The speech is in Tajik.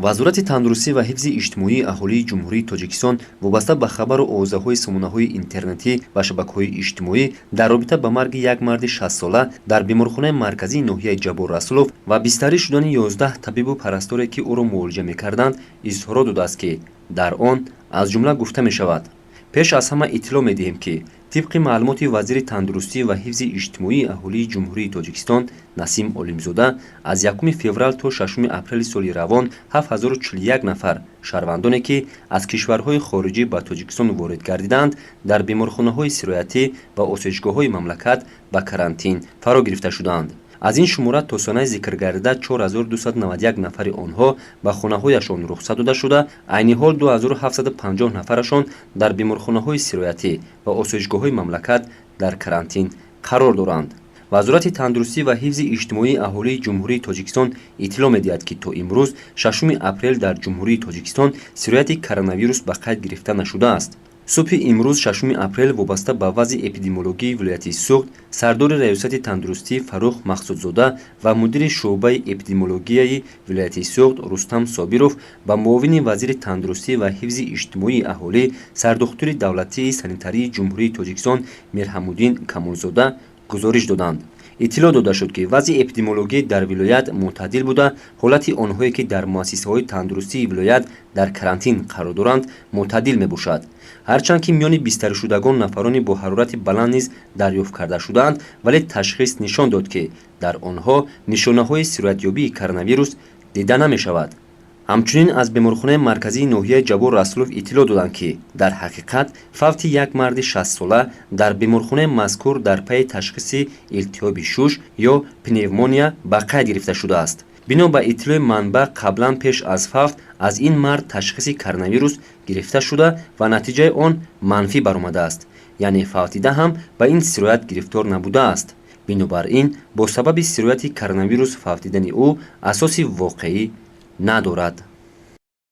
вазорати тандурустӣ ва ҳифзи иҷтимоии аҳолии ҷумҳурии тоҷикистон вобаста ба хабару овозаҳои самонаҳои интернетӣ ва шабакаҳои иҷтимоӣ дар робита ба марги як марди 60-сола дар беморхонаи марказии ноҳияи Ҷабор Расулов ва бистарӣ шудани 11 табибу парасторе ки ӯро муолиҷа мекарданд изҳорот додааст ки дар он аз ҷумла гуфта мешавад: пеш аз ҳама иттилоъ медиҳем ки тибқи маълумоти вазири тандурустӣ ва ҳифзи иҷтимоии аҳолии ҷумҳурии тоҷикистон Насим Олимзода аз 1 феврал то 6 апрели соли равон 7041 нафар шаҳрвандоне ки аз кишварҳои хориҷӣ ба Тоҷикистон ворид гардиданд дар беморхонаҳои сироятӣ ва осеҷгоҳҳои мамлакат ба карантин фаро гирифта шуданд. аз ин шумора то сонаи зикр гардида 4291 нафари онҳо ба хонаҳояшон рухсат дода шуда, айни ҳол 2750 нафарашон дар беморхонаҳои сироятӣ ва осеҷгоҳҳои мамлакат дар карантин қарор доранд. вазорати тандурустӣ ва ҳифзи иҷтимоии аҳолии ҷумҳурии тоҷикистон иттилоъ медиҳад ки то имрӯз 6 апрел дар ҷумҳурии тоҷикистон сирояти коронавирус ба қайд гирифта нашудааст. субҳи имрӯз 6 апрел вобаста ба вазъи эпидемиологии вилояти Суғд сардори раёсати тандурустӣ Фаррух Мақсудзода ва мудири шуъбаи эпидемиологияи вилояти Суғд Рустам Собиров ба муовини вазири тандурустӣ ва ҳифзи иҷтимоии аҳолӣ сардухтури давлатии санитарии ҷумҳурии Тоҷикистон Мирҳамуддин Камолзода гузориш доданд. иттилоъ дода шуд ки вазъи эпидемиологӣ дар вилоят мӯътадил буда, ҳолати онҳое ки дар муассисаҳои тандурустии вилоят дар карантин қарор доранд мӯътадил мебошад. ҳарчанд ки миёни бистаришудагон нафарони бо ҳарорати баланд низ дарёфт карда шудаанд, вале ташхис нишон дод ки дар онҳо нишонаҳои сироятёбии коронавирус дида намешавад. ҳамчунин аз беморхонаи марказии ноҳияи Ҷабор Расулов иттилоъ доданд ки дар ҳақиқат фавти як марди 60-сола дар беморхонаи мазкур дар пайи ташхиси илтиҳоби шуш ё пневмония ба қайд гирифта шудааст. бино ба иттилои манбаъ, қаблан пеш аз фавт аз ин мард ташхиси коронавирус гирифта шуда ва натиҷаи он манфӣ баромадааст, яъне фавтида ҳам ба ин сироят гирифтор набудааст. бинобар ин бо сабаби сирояти коронавирус фавтидани ӯ асоси воқеӣ надорад.